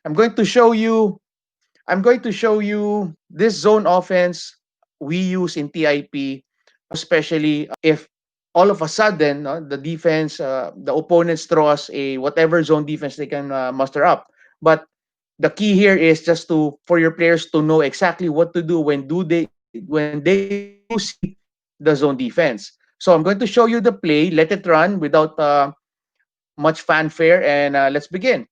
I'm going to show you I'm going to show you this zone offense we use in TIP, especially if all of a sudden the defense, the opponents throw us a whatever zone defense they can muster up. But the key here is just to for your players to know exactly what to do when they do see the zone defense. So I'm going to show you the play, let it run without much fanfare, and let's begin.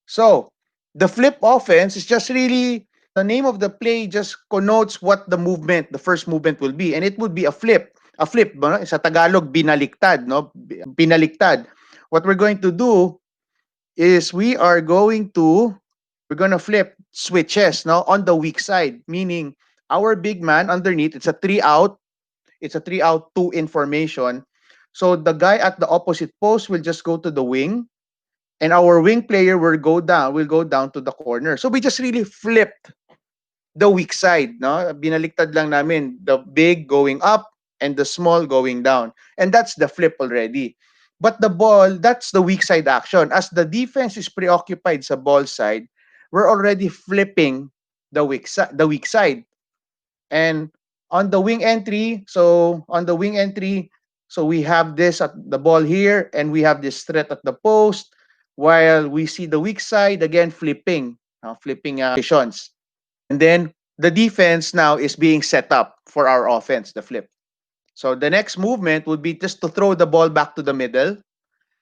So the flip offense is just really the name of the play just connotes what the movement, the first movement will be, and it would be a flip. A flip, no? Sa Tagalog, binaliktad, no? Binaliktad. What we're going to do is we're going to flip switches, no, on the weak side, meaning our big man underneath, it's a three out, two in formation. So the guy at the opposite post will just go to the wing, and our wing player will go down to the corner. So we just really flipped the weak side, no? Binaliktad lang namin the big going up and the small going down. And that's the flip already. But the ball, that's the weak side action. As the defense is preoccupied sa ball side, we're already flipping the weak side. And on the wing entry, so we have this at the ball here, and we have this threat at the post, while we see the weak side again flipping positions. And then the defense now is being set up for our offense, the flip. So the next movement would be just to throw the ball back to the middle.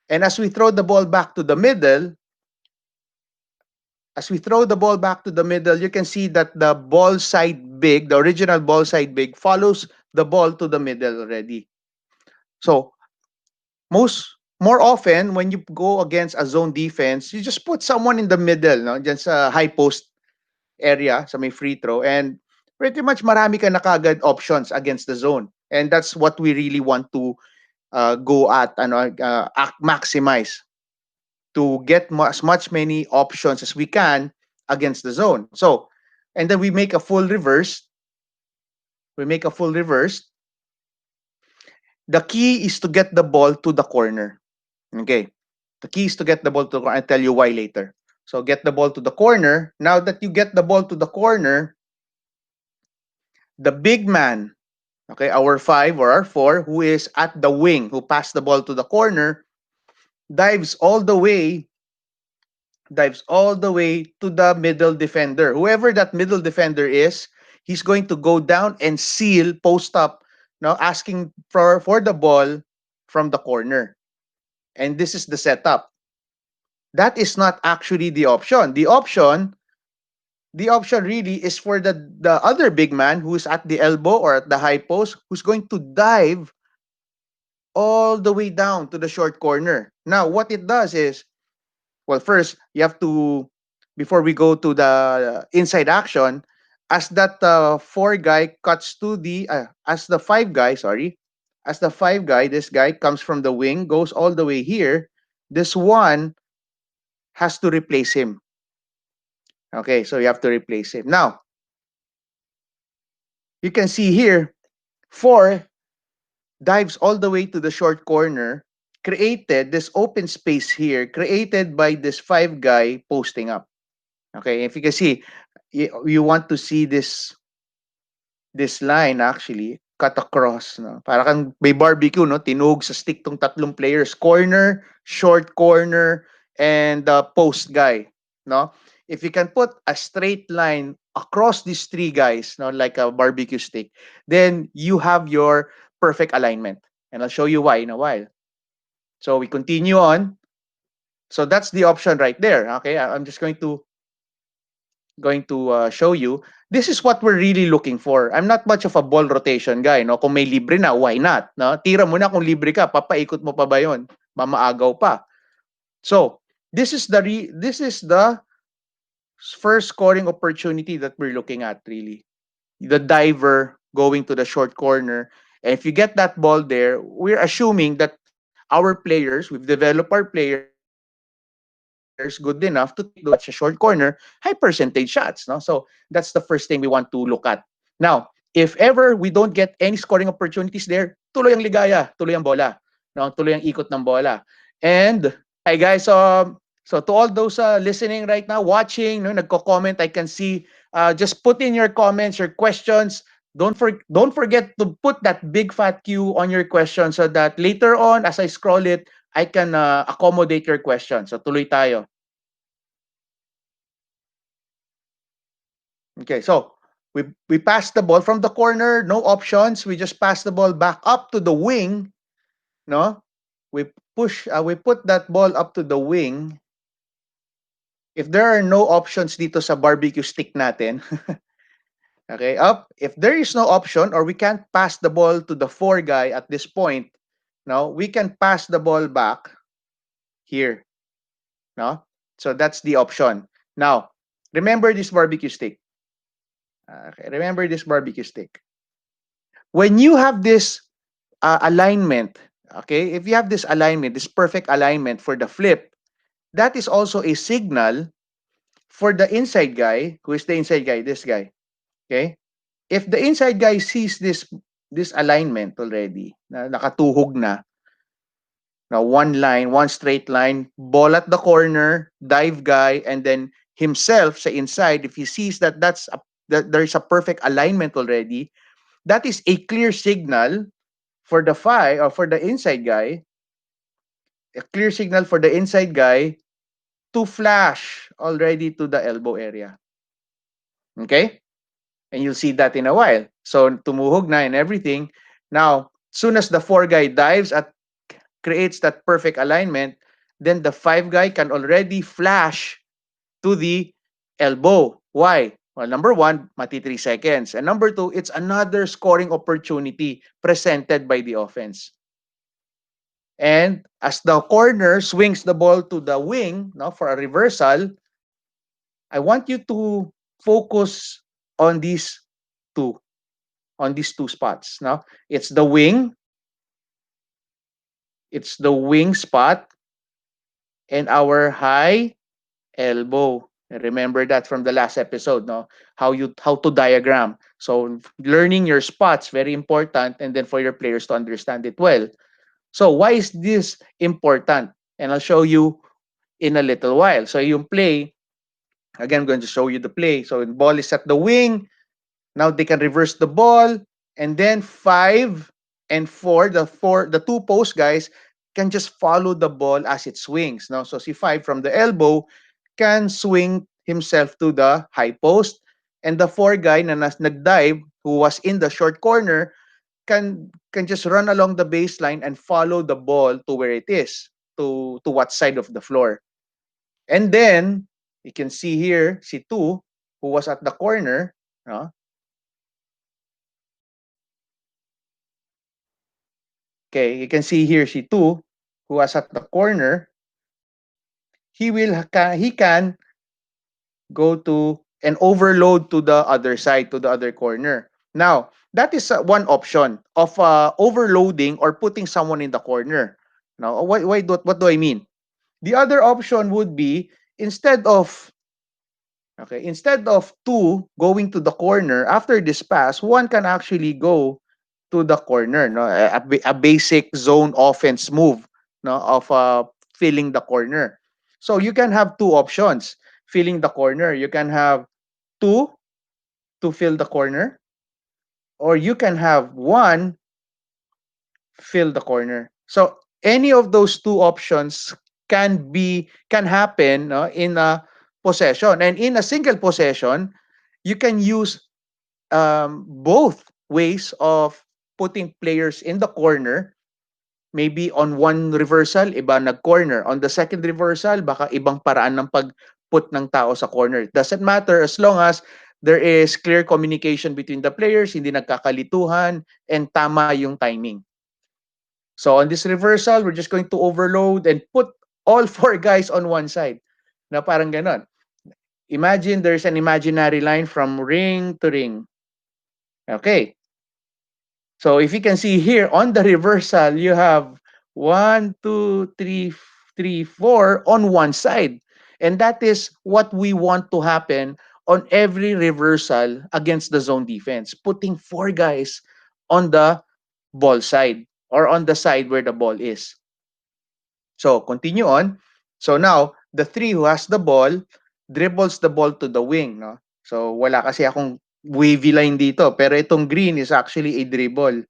And as we throw the ball back to the middle, you can see that the ball side big, the original ball side big, follows the ball to the middle already. So more often when you go against a zone defense, you just put someone in the middle, no, just a high post area sa may free throw, and pretty much marami ka na kagad options against the zone. And that's what we really want to go at, maximize to get as much many options as we can against the zone. So, and then we make a full reverse. We make a full reverse. The key is to get the ball to the corner. Okay. The key is to get the ball to the corner. I'll tell you why later. So get the ball to the corner. Now that you get the ball to the corner, the big man, okay, our 5 or our 4, who is at the wing, who passed the ball to the corner, dives all the way to the middle defender. Whoever that middle defender is, he's going to go down and seal, post up, now asking for the ball from the corner. And this is the setup. That is not actually the option. The option really is for the other big man who's at the elbow or at the high post, who's going to dive all the way down to the short corner. Now, what it does is, well, first, you have to, before we go to the inside action, as that 4 guy cuts to as the 5 guy, this guy comes from the wing, goes all the way here, this one has to replace him. Okay, so you have to replace him. Now, you can see here, 4 dives all the way to the short corner, created this open space here, created by this 5 guy posting up. Okay, if you can see, you want to see this line actually cut across, no? Para kang may barbecue, no? Tinog sa stick tong tatlong players, corner, short corner, and post guy, no? If you can put a straight line across these 3 guys, no, like a barbecue stick, then you have your perfect alignment. And I'll show you why in a while. So we continue on. So that's the option right there. Okay, I'm just going to show you. This is what we're really looking for. I'm not much of a ball rotation guy, no? Kung may libre na, why not? No? Tira mo na kung libre ka, papaikot mo pa ba 'yon? Mamaagaw pa. So, this is the first scoring opportunity that we're looking at, really. The diver going to the short corner. And if you get that ball there, we're assuming that our players, we've developed our players good enough to take those shots sa short corner, high percentage shots, no? So that's the first thing we want to look at. Now, if ever we don't get any scoring opportunities there, tuloy ang ligaya, tuloy ang bola, no? Tuloy ang ikot ng bola. And hi guys, So to all those listening right now, watching, no, nagko-comment, I can see. Just put in your comments, your questions. Don't forget to put that big fat Q on your question so that later on, as I scroll it, I can accommodate your question. So tuloy tayo. Okay, so we pass the ball from the corner, no options. We just pass the ball back up to the wing, no? We put that ball up to the wing. If there are no options dito sa barbecue stick natin, okay, up. If there is no option or we can't pass the ball to the four guy at this point, no, we can pass the ball back here, no? So that's the option. Now, remember this barbecue stick. Okay, remember this barbecue stick. When you have this alignment, okay, if you have this alignment, this perfect alignment for the flip, that is also a signal for the inside guy. Who is the inside guy? This guy. Okay? If the inside guy sees this alignment already, na nakatuhog na, now one line, one straight line, ball at the corner, dive guy, and then himself sa inside, if he sees that that there's a perfect alignment already, that is a clear signal for the five or for the inside guy, a clear signal for the inside guy to flash already to the elbow area. Okay? And you'll see that in a while. So tumuhog na and everything. Now, soon as the four guy dives at creates that perfect alignment, then the five guy can already flash to the elbow. Why? Well, number one, mati 3 seconds. And number two, it's another scoring opportunity presented by the offense. And as the corner swings the ball to the wing, no, for a reversal, I want you to focus on two, on these two spots. Now, it's the wing spot and our high elbow. Remember that from the last episode, no? How to diagram. So learning your spots very important, and then for your players to understand it well. So why is this important? And I'll show you in a little while. So yung play, again, I'm going to show you the play. So the ball is at the wing. Now they can reverse the ball, and then 5 and 4, the two post guys can just follow the ball as it swings. Now, so si 5 from the elbow can swing himself to the high post, and the 4 guy na nagdive who was in the short corner can just run along the baseline and follow the ball to where it is, to what side of the floor. And then you can see here si 2 who was at the corner, no? Okay, you can see here si 2 who was at the corner. He can go to and overload to the other side, to the other corner. Now, that is one option of overloading or putting someone in the corner. Now, what do I mean? The other option would be instead of 2 going to the corner after this pass, one can actually go to the corner, no, a basic zone offense move, no, of filling the corner. So you can have two options filling the corner. You can have 2 to fill the corner, or you can have 1 fill the corner. So any of those two options can happen, no, in a possession. And in a single possession, you can use both ways of putting players in the corner. Maybe on one reversal, iba nag-corner. On the second reversal, baka ibang paraan ng pag-put ng tao sa corner. It doesn't matter as long as there is clear communication between the players, hindi nagkakalituhan, and tama yung timing. So on this reversal, we're just going to overload and put all 4 guys on one side. Na parang ganon. Imagine there's an imaginary line from ring to ring. Okay. So if you can see here on the reversal, you have 1, 2, 3, 3, 4 on one side. And that is what we want to happen on every reversal against the zone defense, putting 4 guys on the ball side or on the side where the ball is. So continue on. So now the 3 who has the ball dribbles the ball to the wing, no? So wala kasi akong wavy line dito, pero itong green is actually a dribble.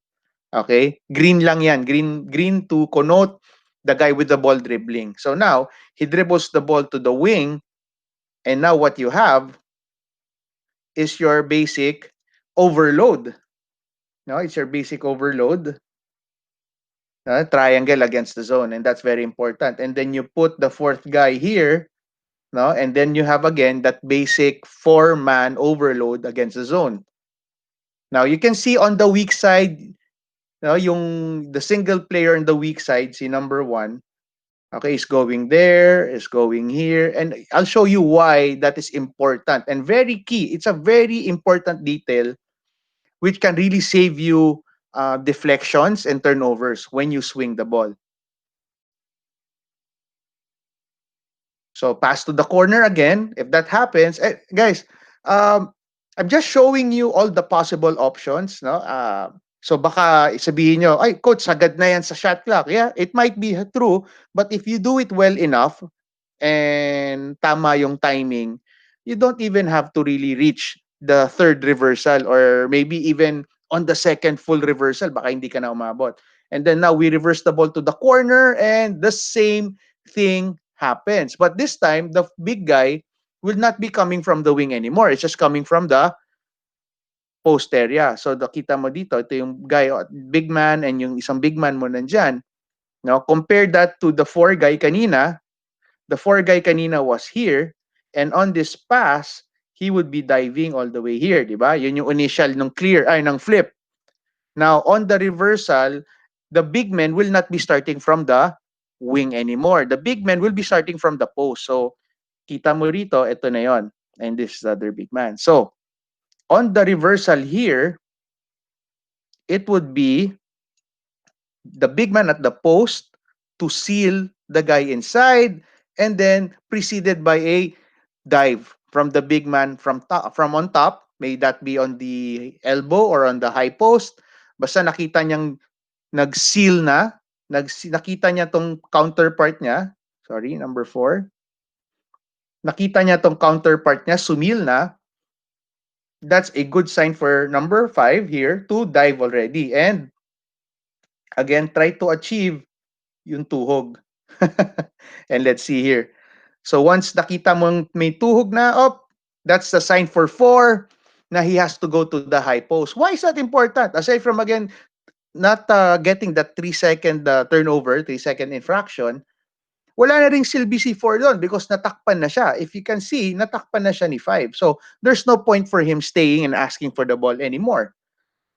Okay? Green lang yan. Green to connote the guy with the ball dribbling. So now, he dribbles the ball to the wing, and now what you have is your basic overload. No, it's your basic overload. Triangle against the zone, and that's very important. And then you put the fourth guy here, no, and then you have again that basic four-man overload against the zone. Now you can see on the weak side, no, yung the single player in the weak side, si number 1, okay, is going there, is going here, and I'll show you why that is important and very key. It's a very important detail which can really save you deflections and turnovers when you swing the ball. So pass to the corner again. If that happens, guys, um, I'm just showing you all the possible options. No, so baka sabihin nyo, ay coach, sagad na yan sa shot clock. Yeah, it might be true, but if you do it well enough and tama yung timing, you don't even have to really reach the third reversal or maybe even on the second full reversal, baka hindi ka na umabot. And then now we reverse the ball to the corner and the same thing happens. But this time, the big guy will not be coming from the wing anymore. It's just coming from the post area. So nakita mo dito, ito yung guy, big man, and yung isang big man mo nandyan. No? Compare that to the four guy kanina. The four guy kanina was here, and on this pass, he would be diving all the way here, di ba? Yun yung initial ng clear, ay, ng flip. Now, on the reversal, the big man will not be starting from the wing anymore. The big man will be starting from the post. So, kita mo rito, ito na yon. And this is the other big man. So, on the reversal here, it would be the big man at the post to seal the guy inside, and then preceded by a dive from the big man from top, from on top, may that be on the elbow or on the high post. Basta nakita niyang nag-seal na, nakita niya tong counterpart niya, sorry, number 4. Nakita niya tong counterpart niya, sumil na. That's a good sign for number 5 here to dive already. And again, try to achieve yung tuhog. And let's see here. So once nakita mong may tuhog na, that's the sign for 4 na he has to go to the high post. Why is that important? Aside from, again, not getting that 3-second turnover, 3-second infraction, wala na ring silbi si 4 doon because natakpan na siya. If you can see, natakpan na siya ni 5. So there's no point for him staying and asking for the ball anymore.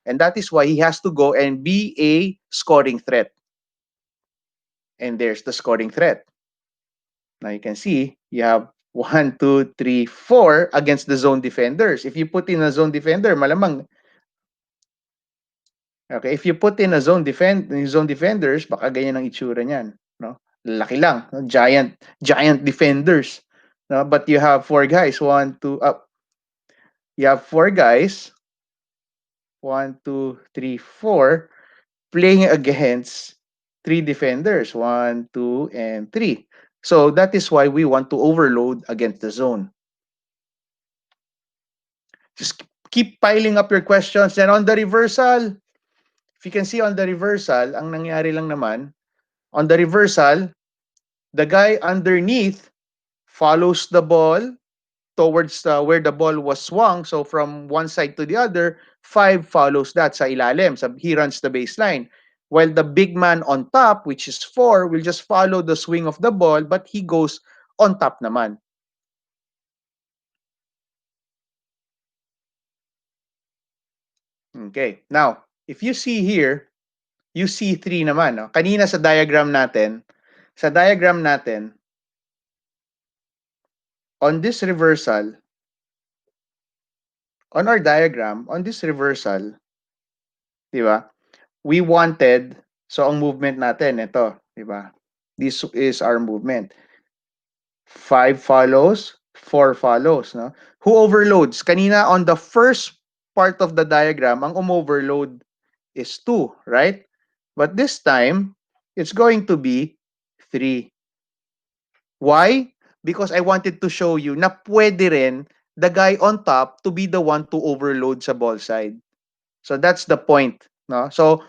And that is why he has to go and be a scoring threat. And there's the scoring threat. Now you can see you have 1, 2, 3, 4 against the zone defenders. If you put in a zone defender, malamang, okay, if you put in a zone defenders, baka ganyan ang itsura niyan, no? Laki lang, no? giant defenders, no? But you have 4 guys, 1, 2, up. You have 4 guys, 1, 2, 3, 4, playing against 3 defenders, 1, 2, and 3. So that is why we want to overload against the zone. Just keep piling up your questions. And on the reversal, if you can see on the reversal, ang nangyari lang naman, on the reversal, the guy underneath follows the ball towards where the ball was swung. So from one side to the other, 5 follows that sa ilalim. So he runs the baseline. While the big man on top, which is 4, will just follow the swing of the ball, but he goes on top naman. Okay. Now, if you see here, you see 3 naman. No? Kanina sa diagram natin, on this reversal, on our diagram, on this reversal, di ba? We wanted, so ang movement natin, ito, di ba? This is our movement. 5 follows, 4 follows, no? Who overloads? Kanina on the first part of the diagram, ang overload is 2, right? But this time, it's going to be 3. Why? because I wanted to show you na pwede rin the guy on top to be the one to overload sa ball side. So that's the point, no? So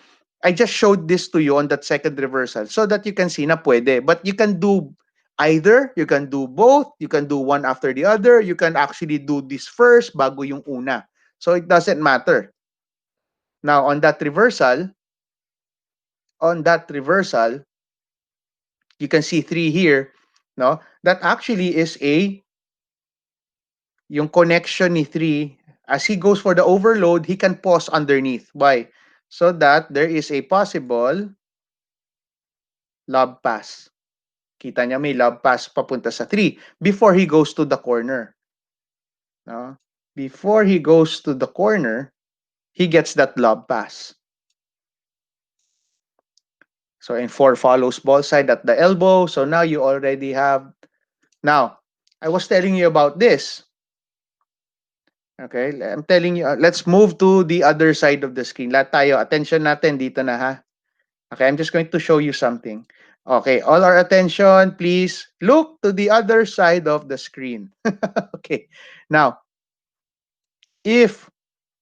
I just showed this to you on that second reversal so that you can see na pwede. But you can do either, you can do both, you can do one after the other, you can actually do this first bago yung una. So it doesn't matter. Now on that reversal, you can see 3 here, no? That actually is yung connection ni 3. As he goes for the overload, he can pause underneath. Why? So that there is a possible lob pass. Kita niya may lob pass papunta sa 3 before he goes to the corner. No? Before he goes to the corner, he gets that lob pass. So in 4 follows ball side at the elbow. So now you already have. Now, I was telling you about this. Okay, I'm telling you, let's move to the other side of the screen. Lahat tayo, attention natin dito na ha. Okay, I'm just going to show you something. Okay, all our attention, please look to the other side of the screen. Okay, now, if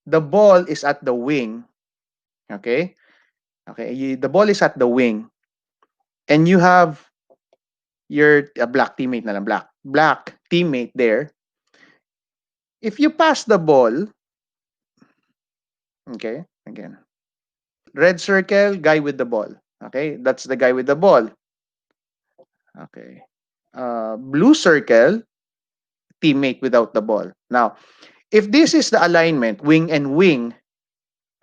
the ball is at the wing, okay, the ball is at the wing, and you have your black teammate na lang, black teammate there. If you pass the ball, okay, again, red circle, guy with the ball. Okay, that's the guy with the ball. Okay. Blue circle, teammate without the ball. Now, if this is the alignment, wing and wing,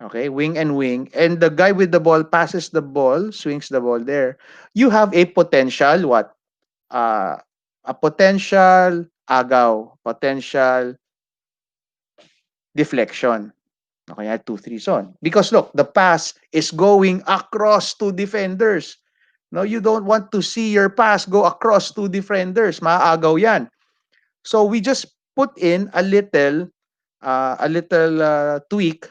okay, wing and wing, and the guy with the ball passes the ball, swings the ball there, you have a potential what? A potential agaw, potential deflection. Okay, I had 2 3 on. Because look, the pass is going across 2 defenders. No, you don't want to see your pass go across 2 defenders. Maaagaw yan. So we just put in a little tweak,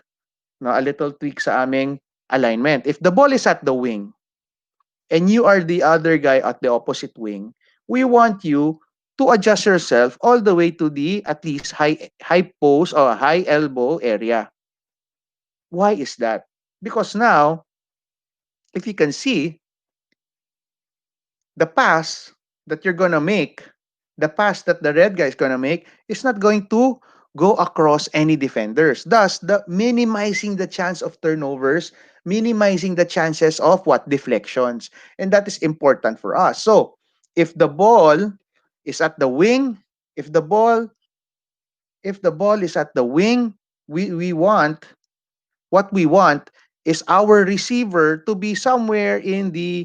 no, a little tweak sa aming alignment. If the ball is at the wing and you are the other guy at the opposite wing, we want you to adjust yourself all the way to the at least high post or high elbow area. Why is that? Because now, if you can see, the pass that you're gonna make, the pass that the red guy is gonna make, is not going to go across any defenders. Thus, the minimizing the chance of turnovers, minimizing the chances of what deflections, and that is important for us. So, if the ball is at the wing, if the ball is at the wing, we want what we want is our receiver to be somewhere in the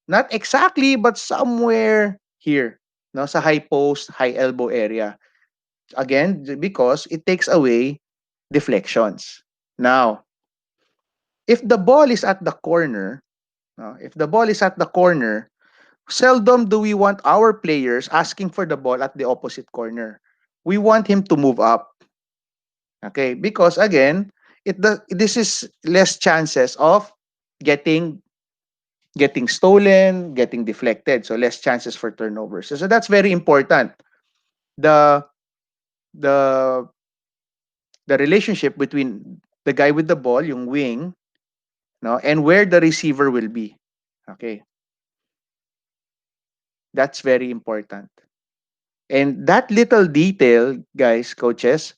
not exactly, but somewhere here, no, sa high post, high elbow area. Again, because it takes away deflections. Now, if the ball is at the corner, no, if the ball is at the corner, seldom do we want our players asking for the ball at the opposite corner. We want him to move up. Okay, because again, this is less chances of getting stolen, getting deflected. So less chances for turnovers. So that's very important. The the the relationship between the guy with the ball, yung wing, no, and where the receiver will be. Okay. That's very important. And that little detail, guys, coaches,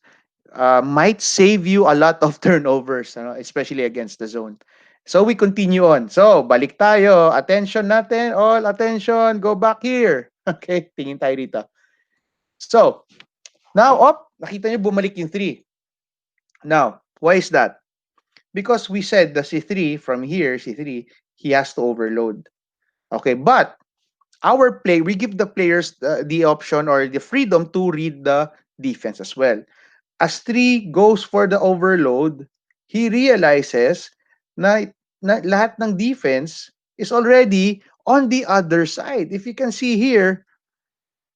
might save you a lot of turnovers, especially against the zone. So we continue on. So, balik tayo. Attention natin. All attention. Go back here. Okay, tingin tayo dito. So, now, nakita niyo bumalik yung 3. Now, why is that? Because we said the C3 from here, C3, he has to overload. Okay, but we give the players the option or the freedom to read the defense as well. As 3 goes for the overload, he realizes na lahat ng defense is already on the other side. If you can see here,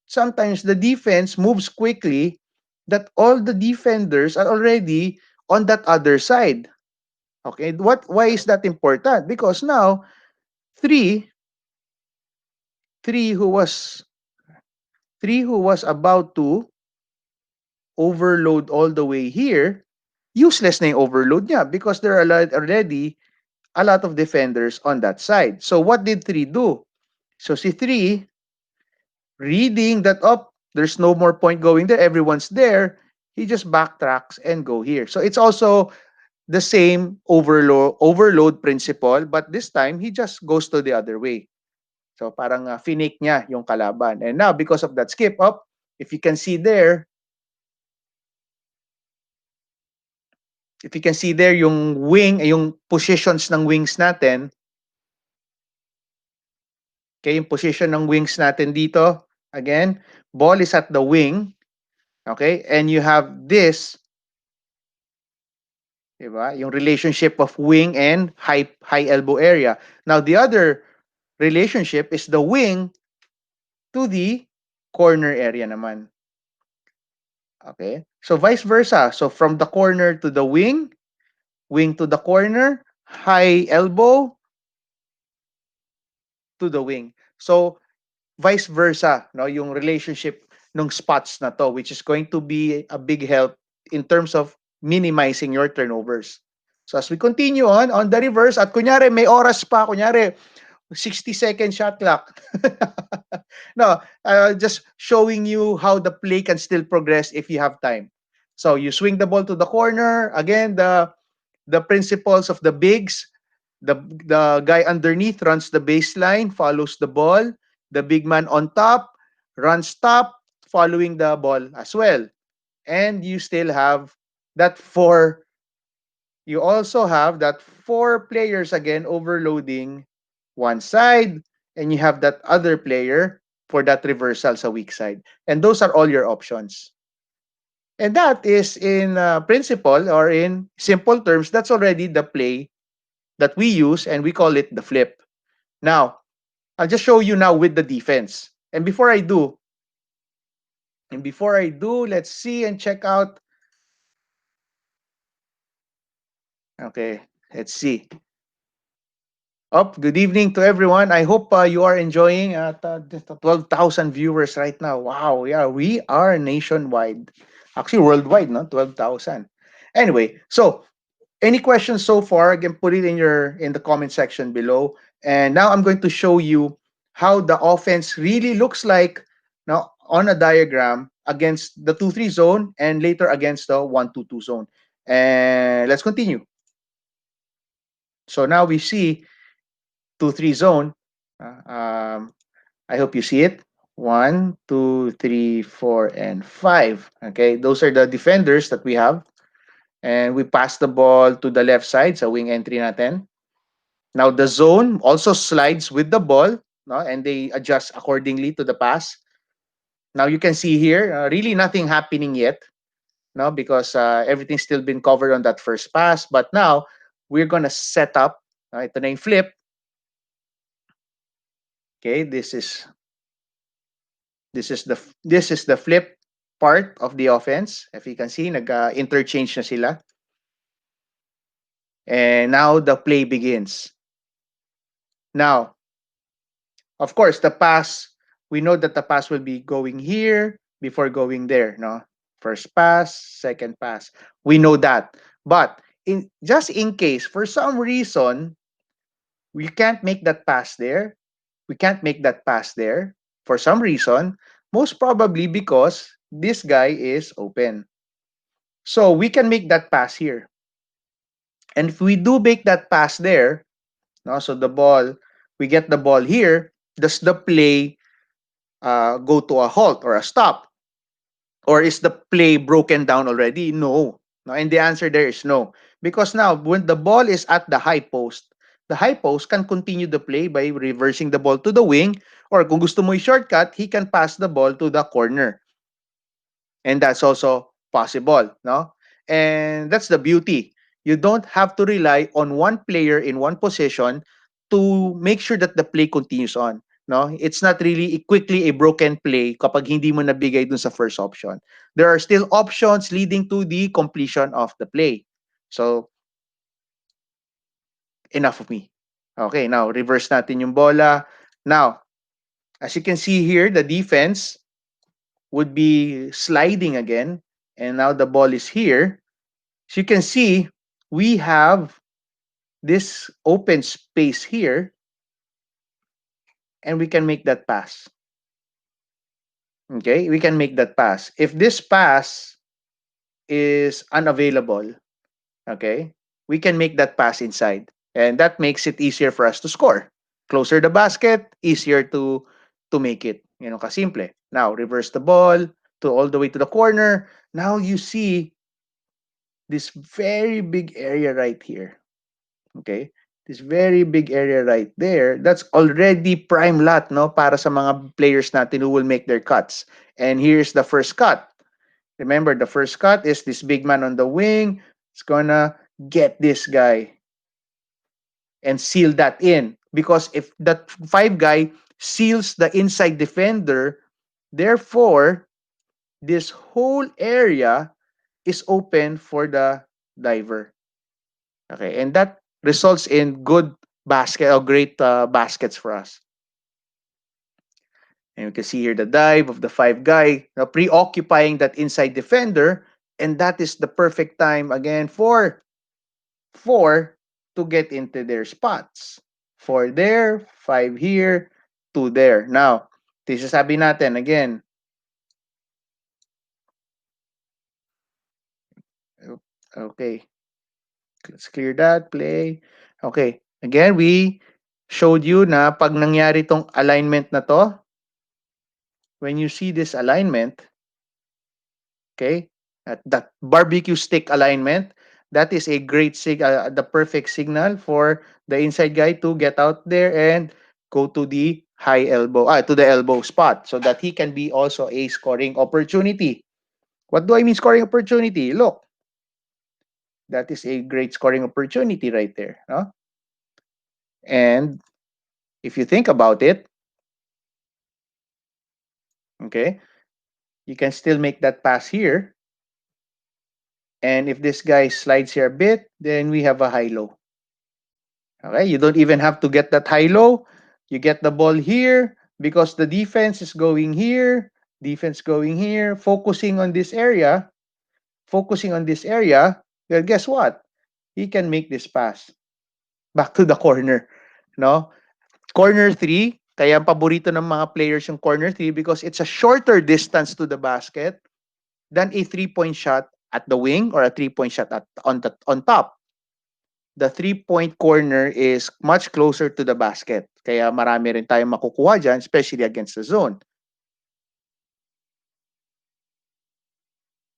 sometimes the defense moves quickly that all the defenders are already on that other side. Okay, why is that important? Because now 3 who was 3 who was about to overload all the way here, useless na yung overload niya because there are already a lot of defenders on that side. So what did 3 do? So si 3, reading that up, there's no more point going there, everyone's there, he just backtracks and go here. So it's also the same overload principle, but this time he just goes to the other way. So parang finake niya yung kalaban. And now because of that skip up, if you can see there, yung wing, yung positions ng wings natin, okay, yung position ng wings natin dito, again, ball is at the wing, okay, and you have this, diba? Yung relationship of wing and high elbow area. Now the other relationship is the wing to the corner area naman. Okay? So vice versa. So from the corner to the wing to the corner, high elbow to the wing. So vice versa, no, yung relationship ng spots na to, which is going to be a big help in terms of minimizing your turnovers. So as we continue on the reverse, at kunyari may oras pa, kunyari 60-second shot clock. No, just showing you how the play can still progress if you have time. So you swing the ball to the corner. Again, the principles of the bigs. The guy underneath runs the baseline, follows the ball. The big man on top runs top, following the ball as well. And you still have that four. You also have that four players again overloading one side, and you have that other player for that reversal sa weak side. And those are all your options. And that is in principle, or in simple terms, that's already the play that we use, and we call it the flip. Now, I'll just show you now with the defense. And before I do, let's see and check out. Okay, let's see. Good evening to everyone. I hope you are enjoying 12,000 viewers right now. Wow, yeah, we are nationwide. Actually, worldwide, no? 12,000. Anyway, so any questions so far, again, put it in the comment section below. And now I'm going to show you how the offense really looks like now on a diagram against the 2-3 zone and later against the 1-2-2 zone. And let's continue. So now we see 2-3 zone. I hope you see it. 1, 2, 3, 4, and 5. Okay, those are the defenders that we have. And we pass the ball to the left side sa wing entry natin. Now the zone also slides with the ball, no? And they adjust accordingly to the pass. Now you can see here, really nothing happening yet, no? Because everything's still been covered on that first pass. But now we're gonna set up. Ito na yung flip. Okay, this is the flip part of the offense. If you can see, nag-interchange na sila. And now the play begins. Now, of course, the pass, we know that the pass will be going here before going there, no? First pass, second pass. We know that. But just in case, for some reason, we can't make that pass there. We can't make that pass there for some reason, most probably because this guy is open. So we can make that pass here. And if we do make that pass there, no, so we get the ball here, does the play go to a halt or a stop? Or is the play broken down already? No. No, and the answer there is no. Because now, when the ball is at the high post can continue the play by reversing the ball to the wing, or kung gusto mo shortcut, he can pass the ball to the corner. And that's also possible, no? And that's the beauty. You don't have to rely on one player in one position to make sure that the play continues on, no? It's not really quickly a broken play kapag hindi mo nabigay dun sa first option. There are still options leading to the completion of the play. So enough of me. Okay, now reverse natin yung bola. Now, as you can see here, the defense, would be sliding again, and now the ball is here. So you can see we have this open space here, and we can make that pass. Okay, we can make that pass. If this pass is unavailable, okay, we can make that pass inside. And that makes it easier for us to score. Closer the basket, easier to make it. You know, kasimple. Now, reverse the ball to all the way to the corner. Now you see this very big area right here. Okay? This very big area right there, that's already prime lot, no, para sa mga players natin who will make their cuts. And here's the first cut. Remember, the first cut is this big man on the wing. It's gonna get this guy and seal that in. Because if that five guy seals the inside defender, therefore, this whole area is open for the diver. Okay, and that results in good basket or great baskets for us. And you can see here the dive of the five guy, preoccupying that inside defender, and that is the perfect time again for four to get into their spots. Four there, five here, two there. Now, sabi natin again. Okay, let's clear that, play. Okay, again, we showed you na pag nangyari tong alignment na to, when you see this alignment, okay, at that barbecue stick alignment, that is a great the perfect signal for the inside guy to get out there and go to the high elbow, to the elbow spot, so that he can be also a scoring opportunity. What do I mean scoring opportunity? Look, that is a great scoring opportunity right there, no? And if you think about it, okay, you can still make that pass here. And if this guy slides here a bit, then we have a high-low. Okay, you don't even have to get that high-low. You get the ball here because the defense is going here, defense going here, focusing on this area, well, guess what? He can make this pass back to the corner. No? Corner 3, kaya ang paborito ng mga players yung corner 3 because it's a shorter distance to the basket than a three-point shot at the wing or a three-point shot on top. The three-point corner is much closer to the basket. Kaya marami rin tayong makukuha dyan, especially against the zone.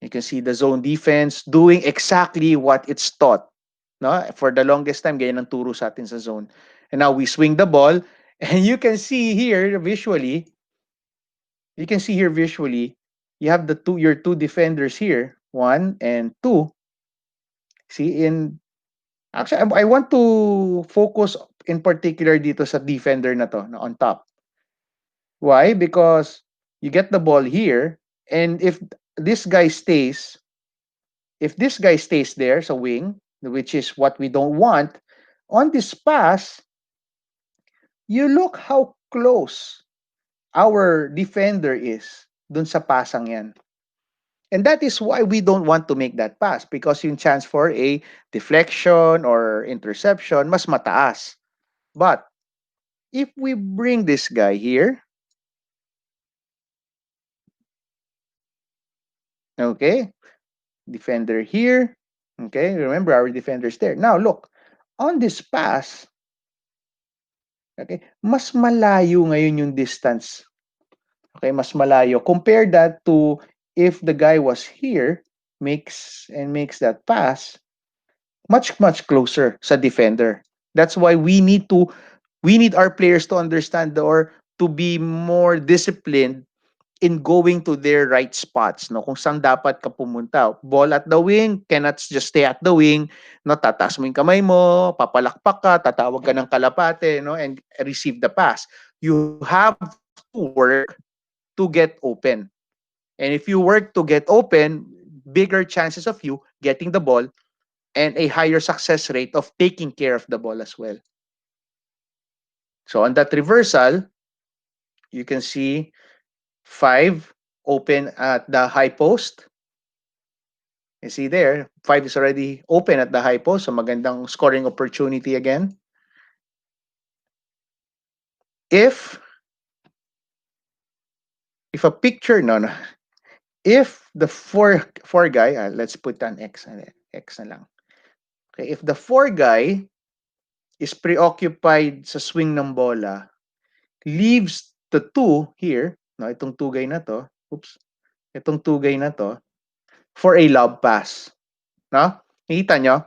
You can see the zone defense doing exactly what it's taught. No? For the longest time, ganyan ang turo sa atin sa zone. And now we swing the ball, and you can see here visually, you have your two defenders here, 1 and 2. See, actually, I want to focus in particular dito sa defender na to, na on top. Why? Because you get the ball here, and this guy stays, there sa wing, which is what we don't want, on this pass, you look how close our defender is dun sa pasang yan. And that is why we don't want to make that pass, because yung chance for a deflection or interception mas mataas. But if we bring this guy here, okay, defender here, okay, remember our defender's there. Now look, on this pass, okay, mas malayo ngayon yung distance. Okay, mas malayo. Compare that to if the guy was here, makes that pass, much closer sa defender. That's why we need our players to understand or to be more disciplined in going to their right spots, no, kung saan dapat ka pumunta. Ball at the wing, cannot just stay at the wing, no, tataas mo yung kamay mo, papalakpak ka, tatawag ka ng kalapate, no, and receive the pass. You have to work to get open. And if you work to get open, bigger chances of you getting the ball and a higher success rate of taking care of the ball as well. So on that reversal, you can see 5 open at the high post. You see there, 5 is already open at the high post. So magandang scoring opportunity again. If a picture, no. If the four guy, let's put an X, X na lang. Okay, if the four guy is preoccupied sa swing ng bola, leaves the two here, no, itong two guy na to, itong two guy na to, for a lob pass. No? Nakita nyo?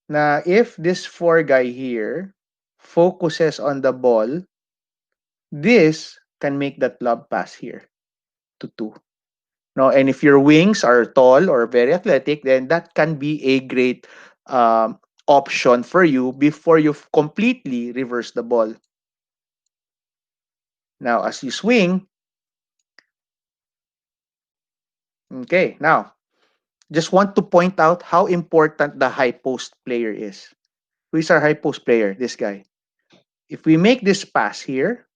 Na if this four guy here focuses on the ball, this can make that lob pass here to two. No, and if your wings are tall or very athletic, then that can be a great option for you before you completely reverse the ball. Now, as you swing, okay, now, just want to point out how important the high post player is. Who is our high post player? This guy. If we make this pass here,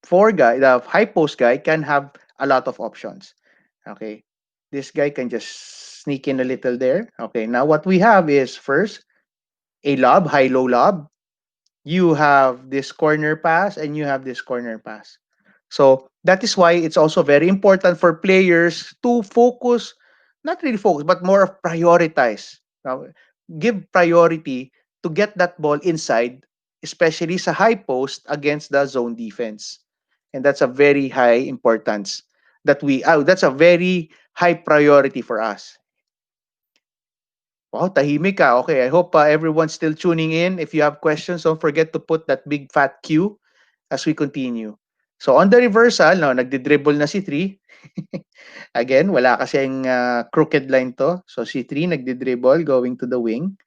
the high post guy can have a lot of options. Okay, this guy can just sneak in a little there. Okay, now what we have is first a lob, high-low lob. You have this corner pass and you have this corner pass. So that is why it's also very important for players to focus, not really focus, but more of prioritize. Now, give priority to get that ball inside, especially sa high post against the zone defense. And that's a very high importance that's a very high priority for us. Wow, tahimik ka. Okay, I hope everyone's still tuning in. If you have questions, don't forget to put that big fat Q as we continue. So on the reversal, no, nagdi-dribble na si 3. Again, wala kasing crooked line to. So si 3 nagdi-dribble going to the wing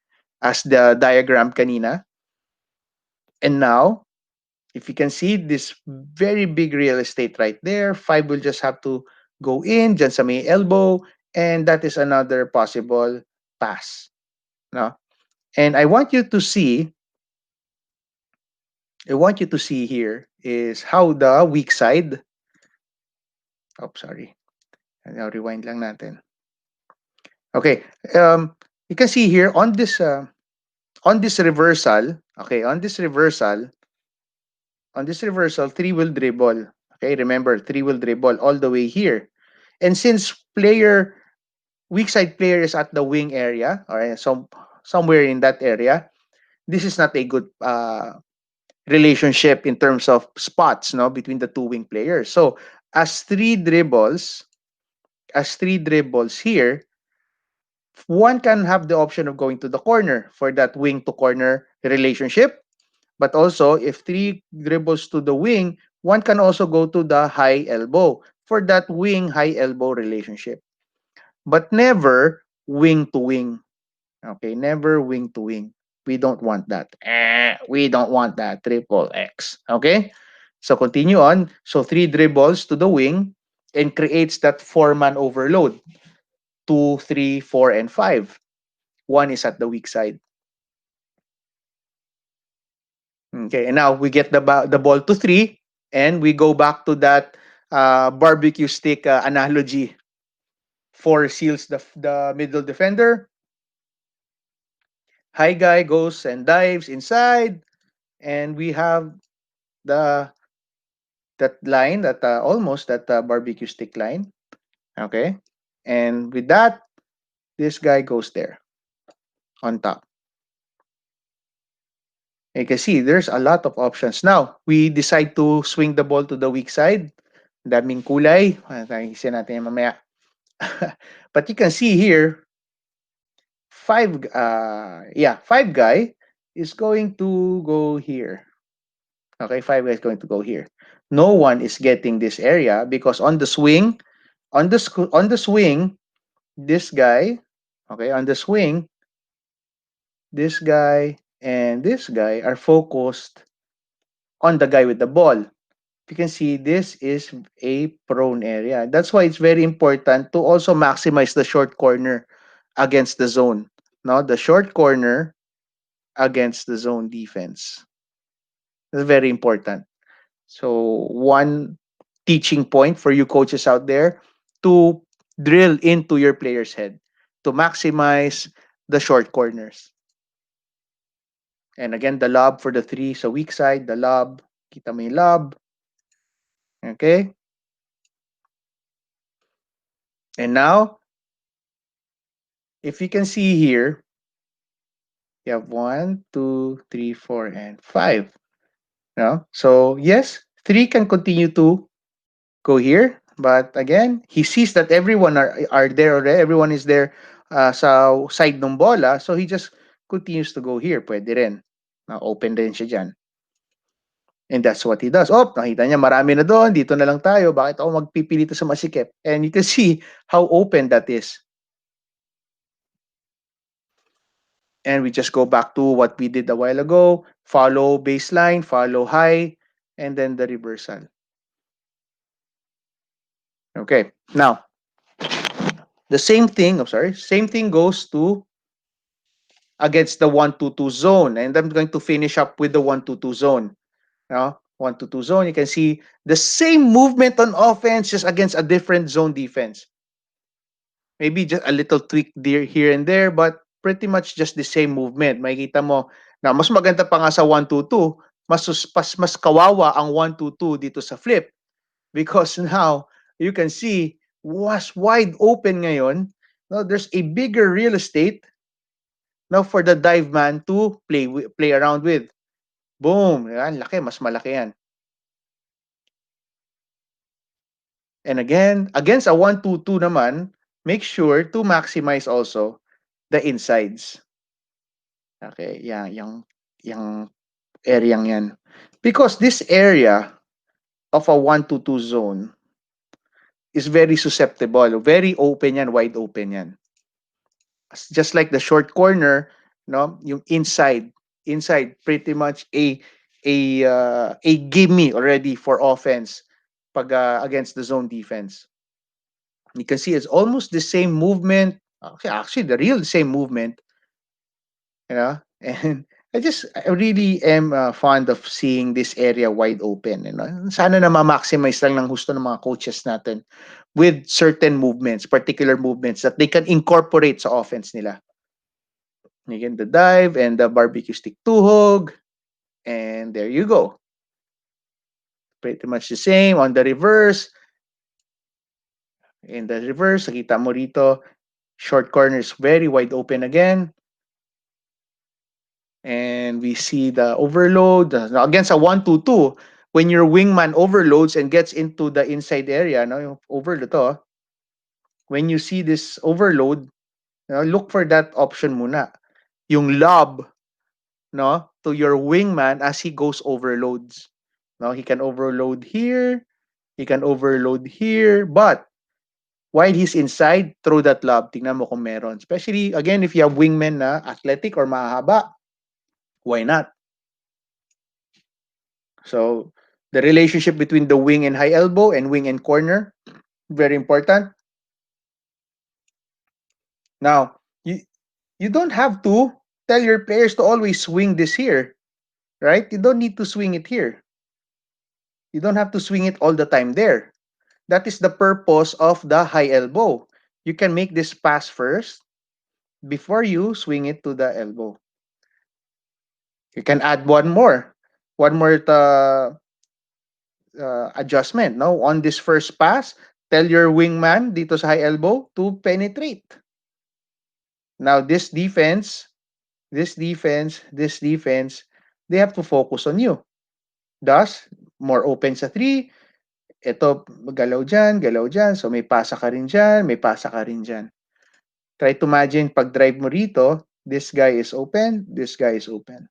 as the diagram kanina. And now, if you can see this very big real estate right there, 5 will just have to go in, dyan sa may elbow, and that is another possible pass. No? And I want you to see here is how the weak side. Oh, sorry. Now rewind lang natin. Okay. You can see here on this reversal. Okay, on this reversal, 3 will dribble. Okay, remember 3 will dribble all the way here. And since weak side player is at the wing area, or somewhere in that area, this is not a good relationship in terms of spots, no, between the two wing players. So as three dribbles here, one can have the option of going to the corner for that wing to corner relationship. But also, if 3 dribbles to the wing, one can also go to the high elbow for that wing high elbow relationship. But never wing to wing. Okay, never wing to wing. We don't want that. We don't want that. Triple X. Okay? So continue on. So 3 dribbles to the wing and creates that 4-man overload. 2, 3, 4, and 5. 1 is at the weak side. Okay, and now we get the ball to 3 and we go back to that barbecue stick analogy. 4 seals the middle defender. High guy goes and dives inside, and we have that line, that almost that barbecue stick line. Okay, and with that, this guy goes there on top. You can see there's a lot of options. Now, we decide to swing the ball to the weak side. Daming kulay. Tagisin natin yan mamaya. But you can see here, 5 guy is going to go here. Okay, 5 guy is going to go here. No one is getting this area because on the swing, this guy, okay, on the swing, this guy and this guy are focused on the guy with the ball. You can see this is a prone area. That's why it's very important to also maximize the short corner against the zone. No, the short corner against the zone defense. That's very important. So one teaching point for you coaches out there to drill into your player's head to maximize the short corners. And again, the lob for the three sa weak side, the lob. Kita mo yung lob. Okay? And now, if you can see here, you have 1, 2, 3, 4, and 5. No? So, yes, 3 can continue to go here. But again, he sees that everyone are there already. Everyone is there sa side ng bola. So, he just continues to go here. Pwede rin. Open din siya dyan. And that's what he does. Oh, nakita niya marami na doon. Dito na lang tayo. Bakit ako magpipilito sa masikip? And you can see how open that is. And we just go back to what we did a while ago. Follow baseline, follow high, and then the reversal. Okay, now, the same thing, same thing goes to against the 1-2-2 zone. And I'm going to finish up with the 1-2-2 zone. Now, 1-2-2 zone, you can see the same movement on offense just against a different zone defense. Maybe just a little tweak there, here and there, but pretty much just the same movement. Makikita mo na mas maganda pa nga sa 1-2-2, mas kawawa ang 1-2-2 dito sa flip because now you can see was wide open ngayon. Now there's a bigger real estate now for the dive man to play around with. Boom, yan, laki, mas malaki yan. And again, against a 1-2-2 naman, make sure to maximize also the insides. Okay, yung area yan. Because this area of a 1-2-2 zone is very susceptible, very open yan, wide open yan. Just like the short corner, no, yung inside pretty much a gimme already for offense pag against the zone defense. You can see it's almost the same movement. Actually, the real same movement. You know, and I really am fond of seeing this area wide open. You know, sana na ma-maximize lang ng gusto ng mga coaches natin with certain movements, particular movements that they can incorporate sa offense nila. Again, the dive and the barbecue stick tuhog, and there you go. Pretty much the same on the reverse. In the reverse, nakita mo rito, short corner is very wide open again. And we see the overload. Now, against a 1-2-2, when your wingman overloads and gets into the inside area, no, yung overload to, when you see this overload, look for that option muna. Yung lob, no, to your wingman as he goes overloads. No, he can overload here, he can overload here, but while he's inside, throw that lob. Tingnan mo kung meron. Especially, again, if you have wingmen na athletic or mahaba, why not? So, the relationship between the wing and high elbow and wing and corner, very important. Now, you don't have to tell your players to always swing this here, right? You don't need to swing it here. You don't have to swing it all the time there. That is the purpose of the high elbow. You can make this pass first before you swing it to the elbow. You can add one more adjustment. No, on this first pass, tell your wingman dito sa high elbow to penetrate. Now this defense, they have to focus on you. Thus, more open sa 3. Ito, galaw dyan. So may pasa ka rin dyan, may pasa ka rin dyan. Try to imagine, pag drive mo rito, this guy is open, this guy is open.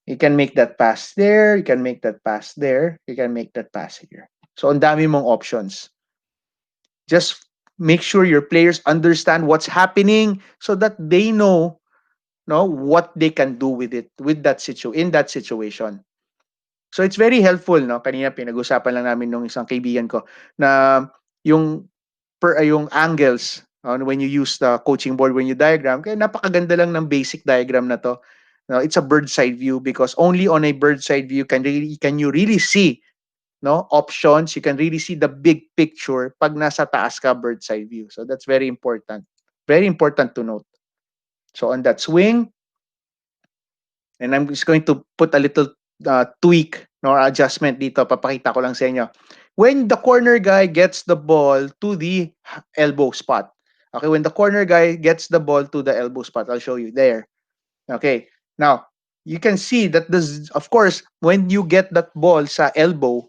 You can make that pass there, you can make that pass there, you can make that pass here. So, ang dami mong options. Just make sure your players understand what's happening so that they know, what they can do with it, in that situation. So, it's very helpful, no? Kanina pinag-usapan lang namin nung isang kaibigan ko na yung angles, when you use the coaching board, when you diagram, kaya napakaganda lang ng basic diagram na to. It's a bird's eye view because only on a bird's eye view can you really see no, options. You can really see the big picture pag nasa taas ka, bird's eye view. So that's very important. Very important to note. So on that swing, and I'm just going to put a little tweak or adjustment dito. Papakita ko lang sa inyo. When the corner guy gets the ball to the elbow spot. Okay, when the corner guy gets the ball to the elbow spot, I'll show you there. Okay, now, you can see that this, of course, when you get that ball sa elbow,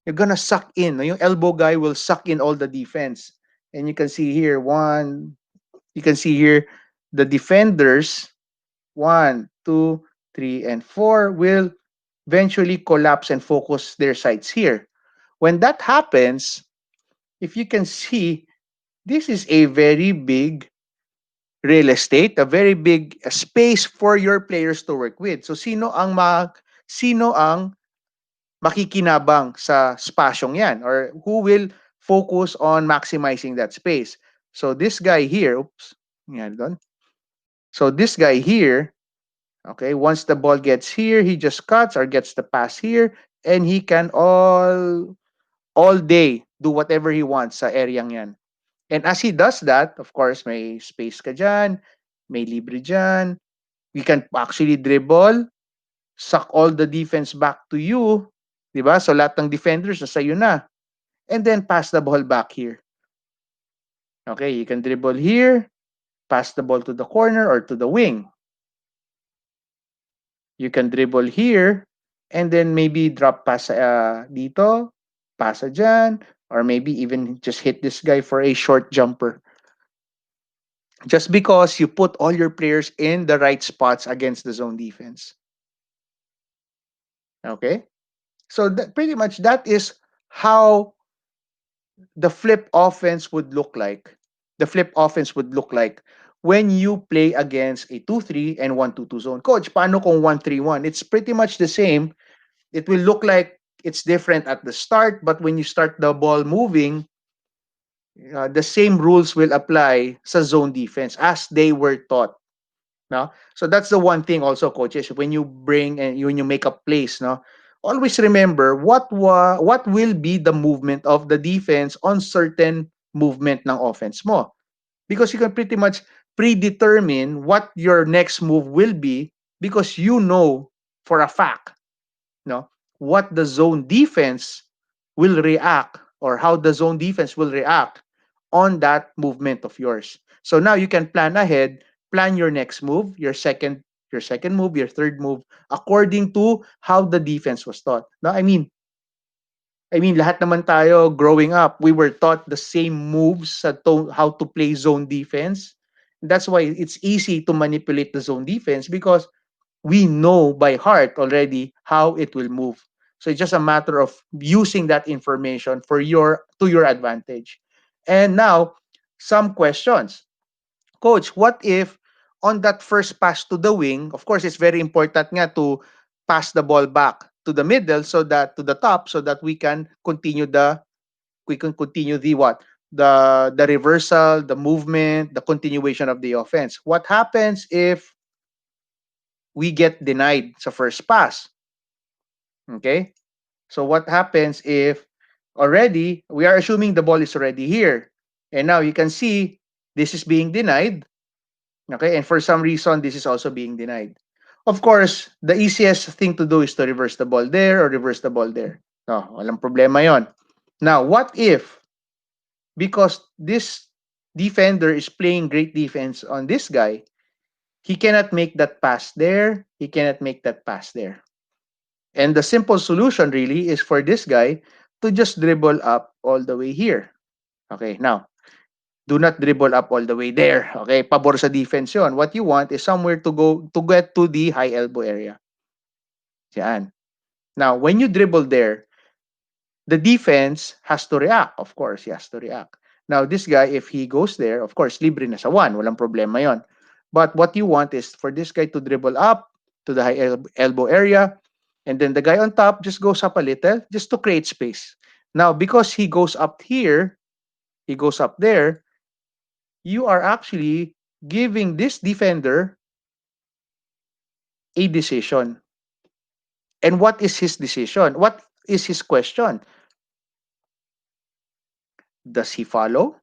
you're gonna suck in. No? Yung elbow guy will suck in all the defense. And you can see here, you can see here, the defenders, 1, 2, 3, and 4 will eventually collapse and focus their sights here. When that happens, if you can see, this is a very big real estate, a very big space for your players to work with. So sino ang makikinabang sa spasyong yan, or who will focus on maximizing that space? So this guy here, oops, yan doon. So this guy here, okay, once the ball gets here, he just cuts or gets the pass here, and he can all day do whatever he wants sa area yan. And as he does that, of course, may space ka dyan, may libre dyan. We can actually dribble, suck all the defense back to you, di ba? So lahat ng defenders nasa iyo na. And then pass the ball back here. Okay, you can dribble here, pass the ball to the corner or to the wing. You can dribble here, and then maybe drop pass dito, pass dyan, or maybe even just hit this guy for a short jumper. Just because you put all your players in the right spots against the zone defense. Okay? So that, pretty much that is how the flip offense would look like. The flip offense would look like when you play against a 2-3 and 1-2-2 zone. Coach, paano kung 1-3-1? It's pretty much the same. It will look like it's different at the start, but when you start the ball moving, the same rules will apply sa zone defense as they were taught. No? So that's the one thing also, coaches, when you bring and when you make up plays, no, always remember what will be the movement of the defense on certain movement ng offense mo, because you can pretty much predetermine what your next move will be, because you know for a fact, no, what the zone defense will react, or how the zone defense will react on that movement of yours. So now you can plan ahead, plan your next move, your second move, your third move, according to how the defense was taught. No, I mean, lahat naman tayo growing up, we were taught the same moves sa how to play zone defense. That's why it's easy to manipulate the zone defense, because we know by heart already how it will move. So it's just a matter of using that information for your advantage. And now, some questions. Coach, what if on that first pass to the wing, of course, it's very important nga to pass the ball back to the middle, so that to the top, so that we can continue the what? The reversal, the movement, the continuation of the offense. What happens if we get denied sa first pass? Okay? So what happens if already we are assuming the ball is already here, and now you can see this is being denied, okay, and for some reason this is also being denied. Of course, the easiest thing to do is to reverse the ball there or reverse the ball there. No, walang problema yon. Now, what if, because this defender is playing great defense on this guy, he cannot make that pass there, he cannot make that pass there. And the simple solution really is for this guy to just dribble up all the way here. Okay, now, do not dribble up all the way there. Okay, pabor sa defense yon. What you want is somewhere to go to get to the high elbow area. Yan. Now, when you dribble there, the defense has to react. Of course, he has to react. Now, this guy, if he goes there, of course, libre na sa 1. Walang problema yon. But what you want is for this guy to dribble up to the high elbow area, and then the guy on top just goes up a little, just to create space. Now, because he goes up here, he goes up there, you are actually giving this defender a decision. And what is his decision? What is his question. Does he follow?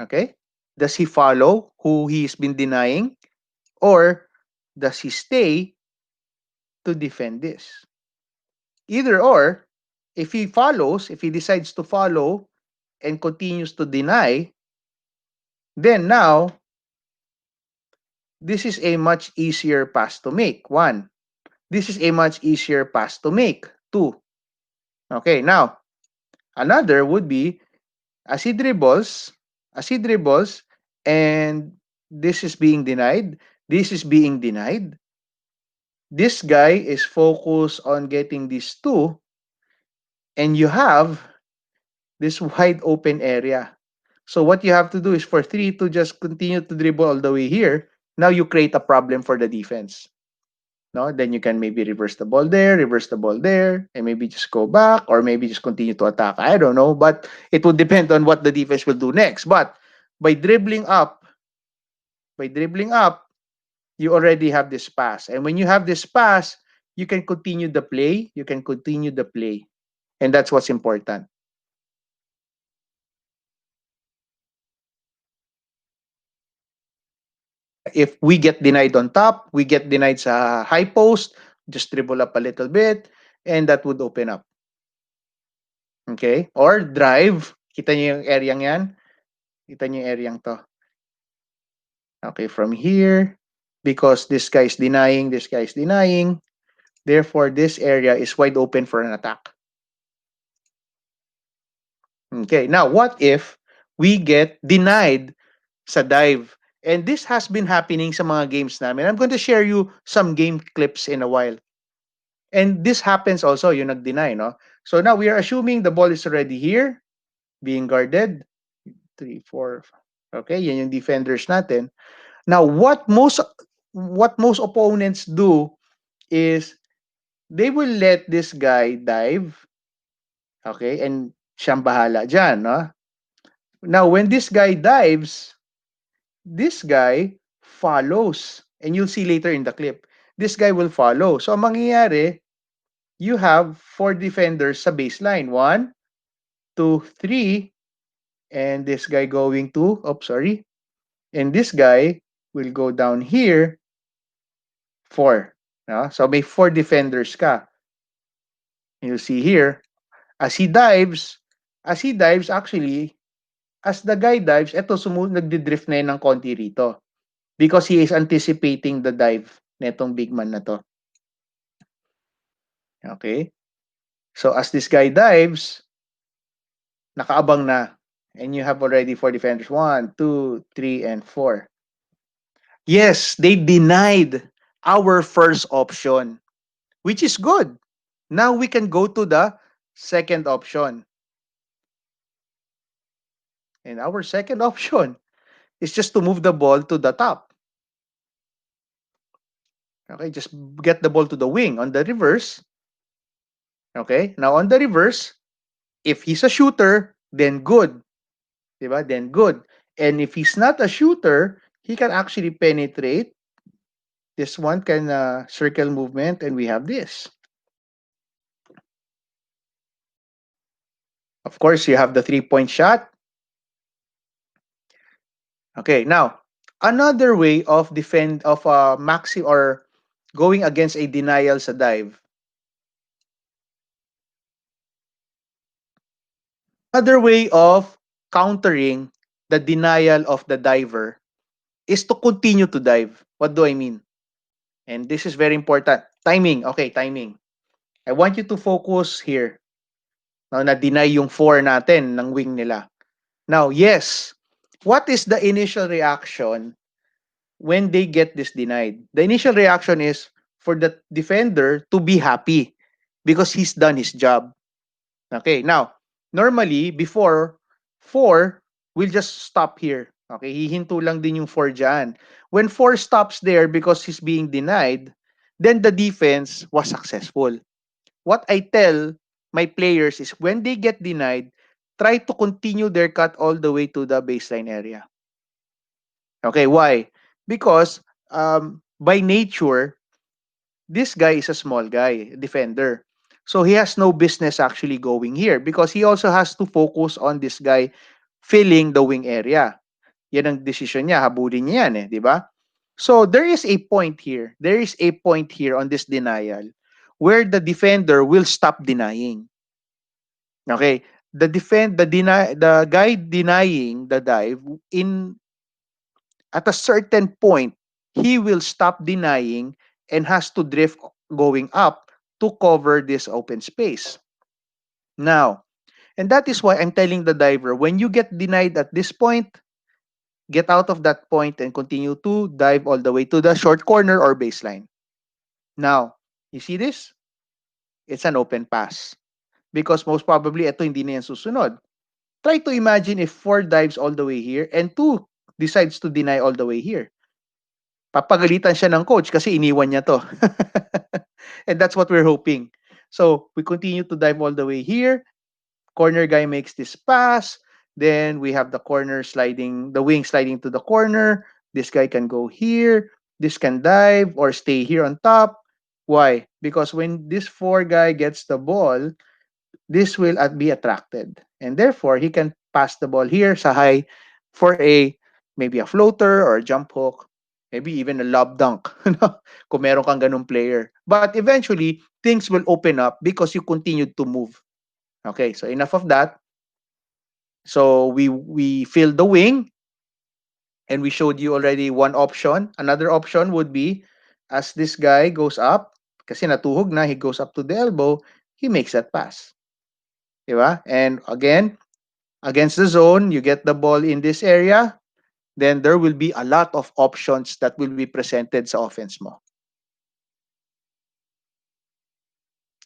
Okay. Does he follow who he's been denying? Or does he stay to defend this? Either or, if he decides to follow and continues to deny, then now this is a much easier pass to make. One, this is a much easier pass to make. Two, okay, now another would be as he dribbles, as he dribbles, and this is being denied, this is being denied. This guy is focused on getting these two, and you have this wide open area. So what you have to do is for three to just continue to dribble all the way here. Now you create a problem for the defense. No, then you can maybe reverse the ball there, and maybe just go back, or maybe just continue to attack. I don't know, but it would depend on what the defense will do next. But by dribbling up, by dribbling up, you already have this pass. And when you have this pass, you can continue the play. You can continue the play. And that's what's important. If we get denied on top, we get denied sa high post, just dribble up a little bit, and that would open up. Okay? Or drive. Kita niyo yung area yan? Kita niyo yung area to. Okay, from here, because this guy is denying, this guy is denying, therefore this area is wide open for an attack. Okay, now what if we get denied sa dive? And this has been happening sa mga games namin. I'm going to share you some game clips in a while. And this happens also, yung nag-deny, no? So now we are assuming the ball is already here, being guarded. 3, 4, okay, yan yung defenders natin. Now, what most opponents do is they will let this guy dive, okay, and siyang bahala dyan, no? Now, when this guy dives, this guy follows. And you'll see later in the clip. This guy will follow. So, ang mangyayari, you have 4 defenders sa baseline. 1, 2, 3, and this guy going to, oh, sorry. And this guy will go down here, 4. No? So, may 4 defenders ka. You'll see here, as he dives, actually, as the guy dives, eto, nagdi-drift na yun ng konti rito. Because he is anticipating the dive netong big man na to. Okay? So, as this guy dives, nakaabang na. And you have already 4 defenders. 1, 2, 3, and 4. Yes, they denied our first option, which is good. Now we can go to the second option. And our second option is just to move the ball to the top. Okay, just get the ball to the wing on the reverse. Okay, now on the reverse, if he's a shooter, then good. Diba? Then good. And if he's not a shooter, he can actually penetrate. This one can circle movement, and we have this. Of course, you have the 3-point shot. Okay, now another way of maxi or going against a denial sa dive. Another way of countering the denial of the diver is to continue to dive. What do I mean? And this is very important. Timing. Okay, timing. I want you to focus here. Now, na-deny yung 4 natin ng wing nila. Now, yes, what is the initial reaction when they get this denied? The initial reaction is for the defender to be happy because he's done his job. Okay, now, normally, before, 4 will just stop here. Okay, hihinto lang din yung 4 dyan. When 4 stops there because he's being denied, then the defense was successful. What I tell my players is when they get denied, try to continue their cut all the way to the baseline area. Okay, why? Because by nature, this guy is a small guy, defender. So he has no business actually going here because he also has to focus on this guy filling the wing area. Yan ang decision niya, habulin niya yan eh, di ba? So there is a point here. There is a point here on this denial where the defender will stop denying. Okay? The guy denying the dive in at a certain point, he will stop denying and has to drift going up to cover this open space. Now, and that is why I'm telling the diver, when you get denied at this point, get out of that point and continue to dive all the way to the short corner or baseline. Now, you see this? It's an open pass. Because most probably, ito hindi na yan susunod. Try to imagine if 4 dives all the way here and 2 decides to deny all the way here. Papagalitan siya ng coach kasi iniwan niya to. And that's what we're hoping. So, we continue to dive all the way here. Corner guy makes this pass. Then we have the corner sliding, the wing sliding to the corner. This guy can go here. This can dive or stay here on top. Why? Because when this 4 guy gets the ball, this will be attracted. And therefore, he can pass the ball here sa high for a maybe a floater or a jump hook, maybe even a lob dunk, kung meron kang ganung player. But eventually, things will open up because you continued to move. Okay, so enough of that. So we filled the wing and we showed you already one option. Another option would be as this guy goes up, kasi natuhog na, he goes up to the elbow, he makes that pass. Diba? And again, against the zone, you get the ball in this area, then there will be a lot of options that will be presented sa offense mo.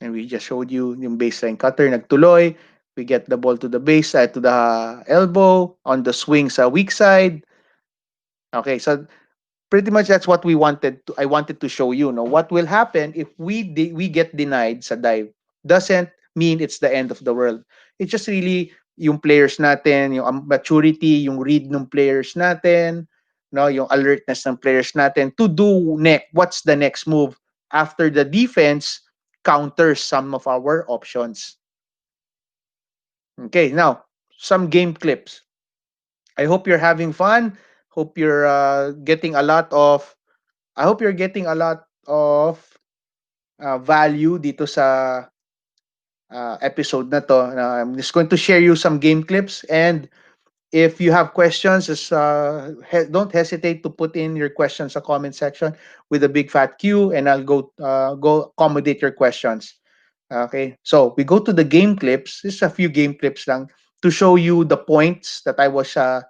And we just showed you yung baseline cutter, nagtuloy. We get the ball to the base side, to the elbow, on the swing sa weak side. Okay, so pretty much that's what I wanted to show you. No, what will happen if we get denied sa dive? Doesn't mean it's the end of the world. It's just really yung players natin, yung maturity, yung read ng players natin, no, yung alertness ng players natin to do what's the next move after the defense counters some of our options. Okay, now some game clips. I hope you're having fun. Hope you're getting a lot of I hope you're getting a lot of value dito sa episode na to. I'm just going to share you some game clips, and if you have questions, just don't hesitate to put in your questions sa comment section with a big fat Q, and I'll go accommodate your questions. Okay, so we go to the game clips. This is a few game clips lang to show you the points that I was uh,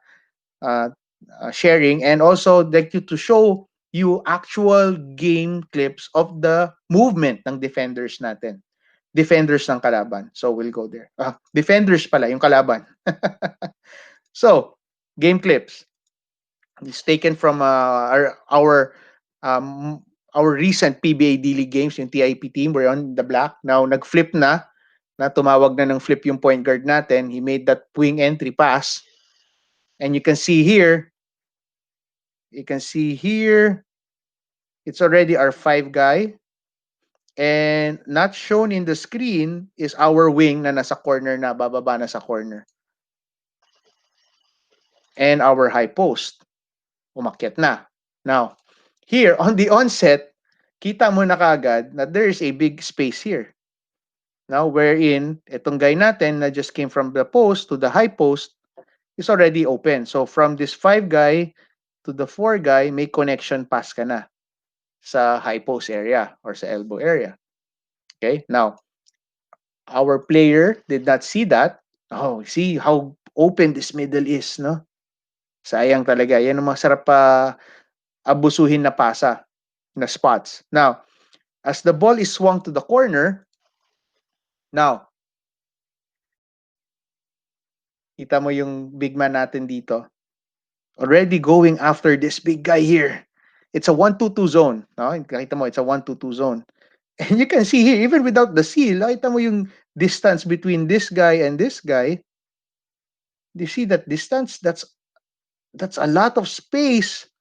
sharing, and also like you to show you actual game clips of the movement ng defenders natin. Defenders ng kalaban. So we'll go there. Defenders pala, yung kalaban. So, game clips. It's taken from our recent PBA D-League games, yung TIP team. We're on the black. Now, nag-flip na tumawag na ng flip yung point guard natin. He made that wing entry pass. And you can see here, it's already our 5 guy. And not shown in the screen is our wing na nasa corner na, bababa na sa corner. And our high post. Umakyat na. Now, here on the onset, kita mo na kaagad na there is a big space here. Now, wherein itong guy natin na just came from the post to the high post is already open. So, from this 5 guy to the 4 guy, may connection pass ka na sa high post area or sa elbow area. Okay? Now, our player did not see that. Oh, see how open this middle is, no? Sayang talaga. Yan ang masarap pa abusuhin na pasa na spots. Now, as the ball is swung to the corner, now, kita mo yung big man natin dito. Already going after this big guy here. It's a 1-2-2 zone. No? Kita mo, it's a 1-2-2 zone. And you can see here, even without the seal, kita mo yung distance between this guy and this guy. You see that distance? That's a lot of space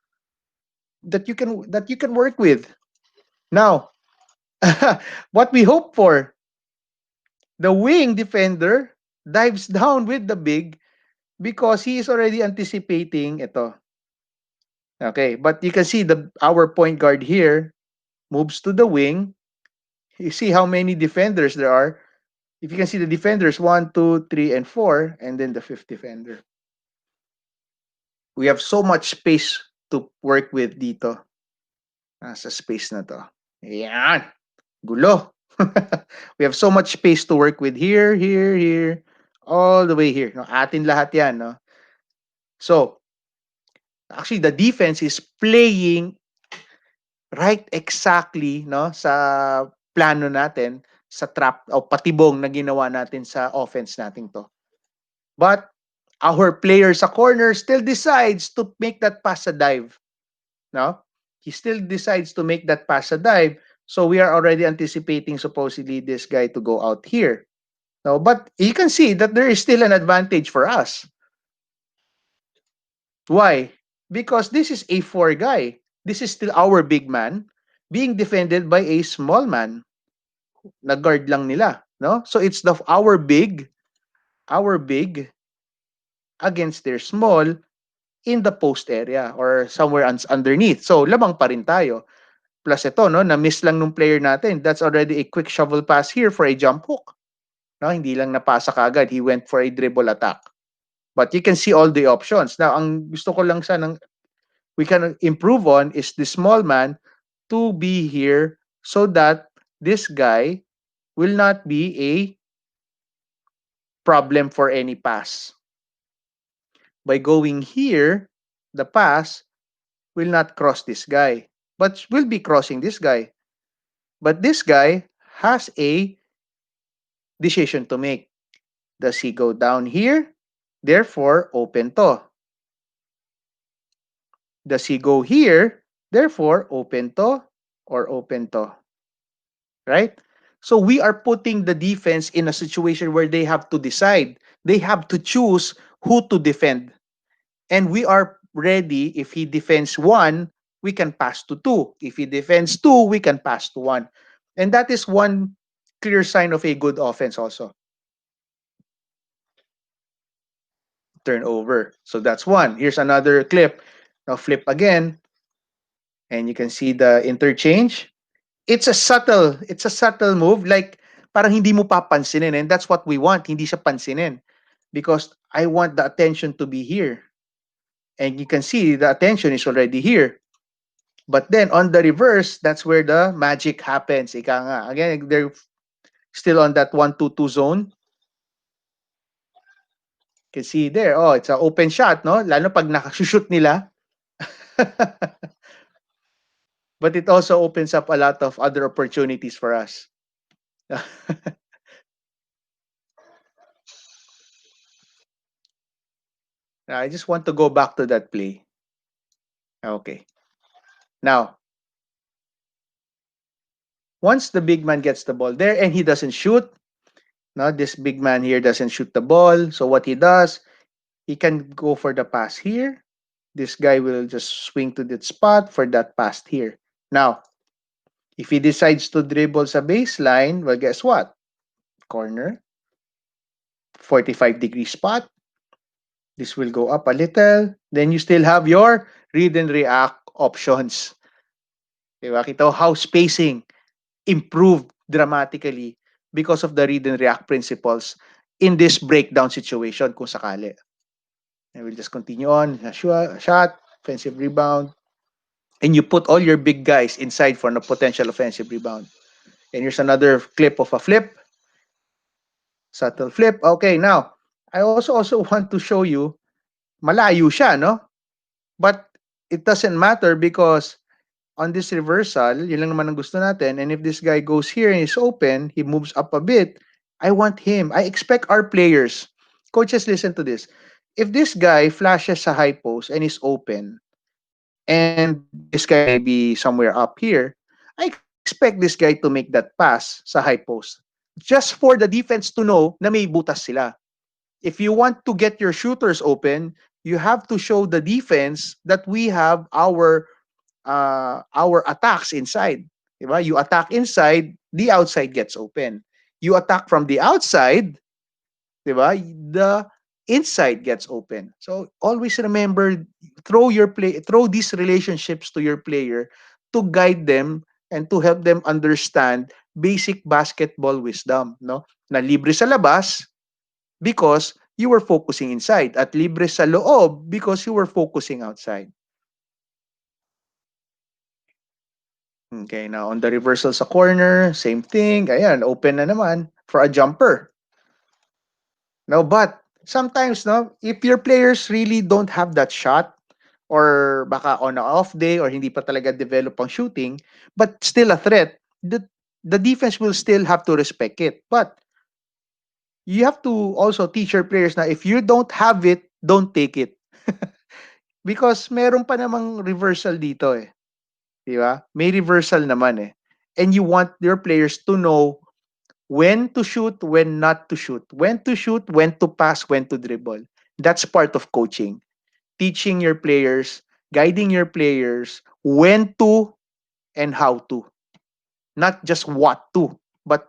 that you can work with. Now, what we hope for, the wing defender dives down with the big because he is already anticipating ito. Okay, but you can see our point guard here moves to the wing. You see how many defenders there are. If you can see the defenders, one, two, three, and four, and then the fifth defender. We have so much space to work with dito. Sa space na to. Yan. Gulo. We have so much space to work with here, here, here, all the way here. No, atin lahat yan. No? So, actually, the defense is playing right exactly no sa plano natin, sa trap o patibong na ginawa natin sa offense natin to. But our player sa corner still decides to make that pass a dive. No? He still decides to make that pass a dive. So we are already anticipating supposedly this guy to go out here. No, but you can see that there is still an advantage for us. Why? Because this is a 4 guy. This is still our big man being defended by a small man. Na guard lang nila, no? So it's our big against their small in the post area or somewhere underneath. So lamang pa rin tayo. Plus ito, no, na-miss lang nung player natin. That's already a quick shovel pass here for a jump hook. No, hindi lang napasa kagad. He went for a dribble attack. But you can see all the options. Now, ang gusto ko lang sanang we can improve on is the small man to be here so that this guy will not be a problem for any pass. By going here, the pass will not cross this guy, but will be crossing this guy. But this guy has a decision to make. Does he go down here? Therefore, open to. Does he go here? Therefore, open to or open to. Right? So we are putting the defense in a situation where they have to decide. They have to choose who to defend. And we are ready. If he defends one, we can pass to two. If he defends two, we can pass to one. And that is one clear sign of a good offense also. Turnover. So that's one. Here's another clip. Now flip again. And you can see the interchange. It's a subtle move. Like, parang hindi mo papansinin. And that's what we want. Hindi siya pansinin. Because I want the attention to be here. And you can see the attention is already here. But then on the reverse, that's where the magic happens. Ika nga. Again, they're still on that 1-2-2 zone. You can see there, oh, it's an open shot, no? Lalo pag nakashoot nila. But it also opens up a lot of other opportunities for us. I just want to go back to that play. Okay. Now, once the big man gets the ball there and he doesn't shoot, no, this big man here doesn't shoot the ball. So what he does, he can go for the pass here. This guy will just swing to that spot for that pass here. Now, if he decides to dribble sa baseline, well, guess what? Corner, 45-degree spot. This will go up a little. Then you still have your read and react options. Diba? Kita how spacing improved dramatically because of the read and react principles in this breakdown situation kung sakali. And we'll just continue on. Shot, offensive rebound. And you put all your big guys inside for a potential offensive rebound. And here's another clip of a flip. Subtle flip. Okay, now, I also want to show you, malayo siya, no? But it doesn't matter because on this reversal, yun lang naman ang gusto natin. And if this guy goes here and is open, he moves up a bit, I want him. I expect our players. Coaches, listen to this. If this guy flashes sa high post and is open, and this guy may be somewhere up here, I expect this guy to make that pass sa high post. Just for the defense to know na may butas sila. If you want to get your shooters open, you have to show the defense that we have our attacks inside. Diba? You attack inside, the outside gets open. You attack from the outside, diba? The inside gets open. So always remember, throw these relationships to your player to guide them and to help them understand basic basketball wisdom, no? Na libre sa labas because you were focusing inside, at libre sa loob because you were focusing outside. Okay, now on the reversal sa corner, same thing. Ayan, open na naman for a jumper. No, but sometimes, no, if your players really don't have that shot, or baka on a off day, or hindi pa talaga develop ang shooting, but still a threat, the defense will still have to respect it. But you have to also teach your players na if you don't have it, don't take it. Because meron pa namang reversal dito eh. Di ba? May reversal naman eh. And you want your players to know when to shoot, when not to shoot, when to shoot, when to pass, when to dribble. That's part of coaching. Teaching your players, guiding your players when to and how to. Not just what to, but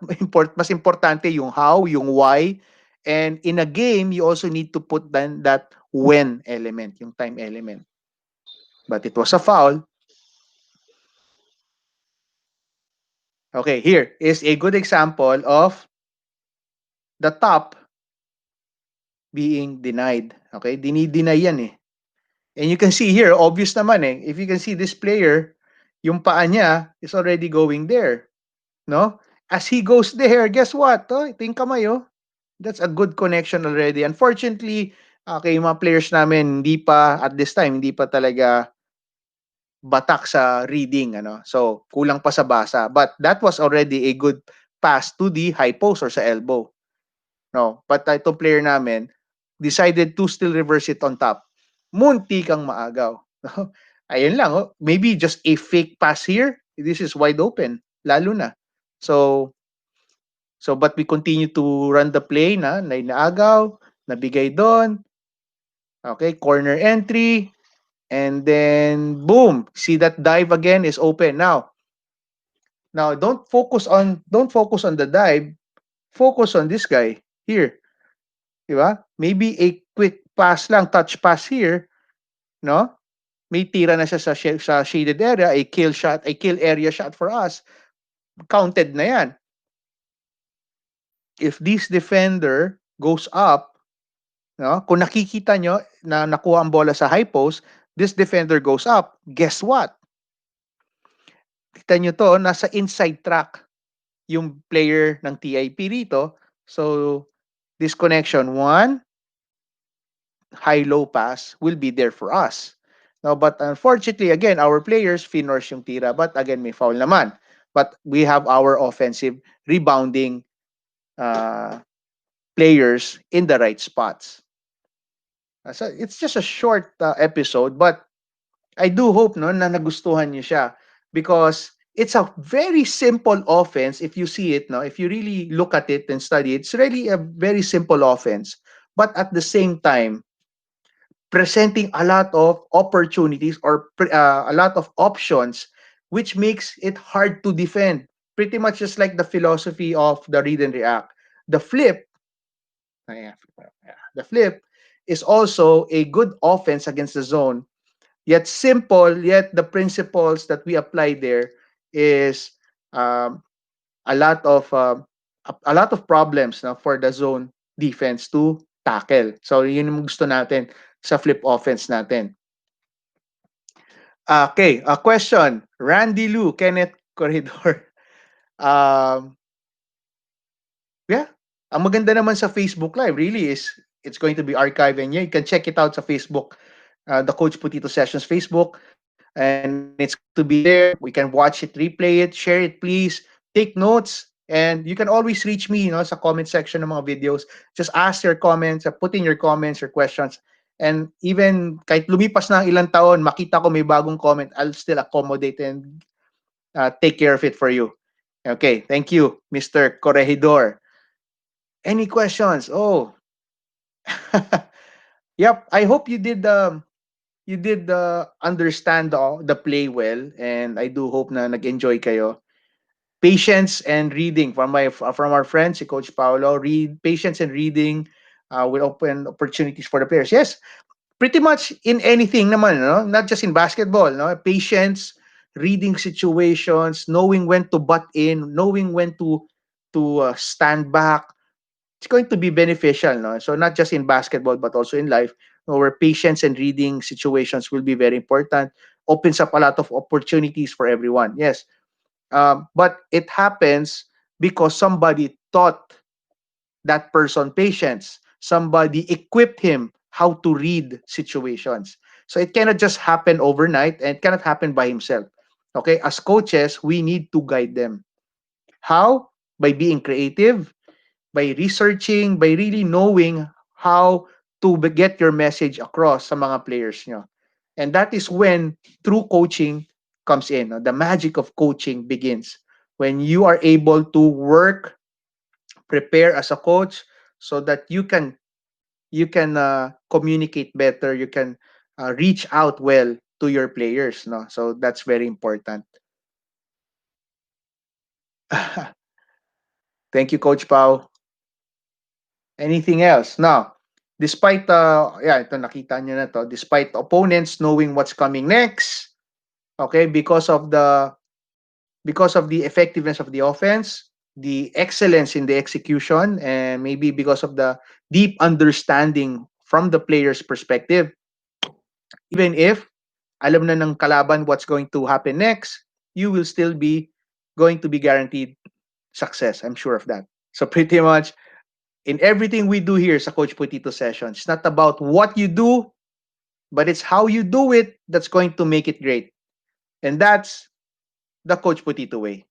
mas importante yung how, yung why. And in a game, you also need to put then that when element, yung time element. But it was a foul. Okay, here is a good example of the top being denied. Okay, dinideny yan eh. And you can see here, obvious naman eh. If you can see this player, yung paa niya is already going there. No? As he goes there, guess what? Oh, ito yung kamay, oh. That's a good connection already. Unfortunately, okay, yung mga players namin, hindi pa, at this time, hindi pa talaga batak sa reading. Ano? So, kulang pa sa basa. But that was already a good pass to the high post or sa elbow. No? But itong player namin, decided to still reverse it on top. Munti kang maagaw. Ayun lang, oh. Maybe just a fake pass here. This is wide open. Lalo na. So but we continue to run the play na inaagaw, nabigay doon. Okay, corner entry. And then boom, see that dive again is open. Now don't focus on the dive. Focus on this guy here. Diba? Maybe a quick pass lang, touch pass here, no? May tira na siya sa shaded area, a kill shot, a kill area shot for us. Counted na yan. If this defender goes up, no? Kung nakikita nyo na nakuha ang bola sa high post, this defender goes up. Guess what? Kita nyo to, nasa inside track yung player ng TIP rito. So, this connection, one, high-low pass will be there for us. No, but unfortunately, again, our players finish yung tira. But again, may foul naman. But we have our offensive rebounding players in the right spots. So it's just a short episode, but I do hope no na nagustuhan niyo siya because it's a very simple offense if you see it, no, if you really look at it and study it, it's really a very simple offense, but at the same time presenting a lot of opportunities or a lot of options, which makes it hard to defend. Pretty much just like the philosophy of the read and react. The flip, the flip is also a good offense against the zone. Yet simple, yet the principles that we apply there is um, a lot of problems na for the zone defense to tackle. So yun yung gusto natin sa flip offense natin. Okay, a question. Randy Lu, Kenneth Corridor. Yeah, ang maganda naman sa Facebook Live really is it's going to be archived and you can check it out sa Facebook, the Coach Putito Sessions Facebook, and it's going to be there. We can watch it, replay it, share it, please. Take notes, and you can always reach me, sa comment section ng mga videos. Just ask your comments, put in your comments, your questions. And even kahit lumipas na ang ilang taon, makita ko may bagong comment, I'll still accommodate and take care of it for you. Okay, thank you, Mr. Corregidor. Any questions? Oh, yep. I hope you did understand the play well, and I do hope na nag-enjoy kayo. patience and reading from our friend si Coach Paolo. Patience and reading will open opportunities for the players. Yes, pretty much in anything naman, no? Not just in basketball, no? Patience, reading situations, knowing when to butt in, knowing when to stand back. It's going to be beneficial, no? So not just in basketball but also in life, where patience and reading situations will be very important. Opens up a lot of opportunities for everyone. Yes, but it happens because somebody taught that person patience. Somebody equipped him how to read situations. So it cannot just happen overnight and it cannot happen by himself. Okay, as coaches, we need to guide them. How? By being creative, by researching, by really knowing how to get your message across sa mga players nyo. And that is when true coaching comes in. No? The magic of coaching begins when you are able to work, prepare as a coach so that you can communicate better, you can reach out well to your players, no? So that's very important. Thank you, Coach Pau. Anything else? Now, despite yeah, ito nakita niyo na to, despite opponents knowing what's coming next, okay, because of the effectiveness of the offense, the excellence in the execution, and maybe because of the deep understanding from the player's perspective, even if alam na ng kalaban what's going to happen next, you will still be going to be guaranteed success. I'm sure of that. So pretty much in everything we do here sa Coach Putito session, it's not about what you do, but it's how you do it that's going to make it great. And that's the Coach Putito way.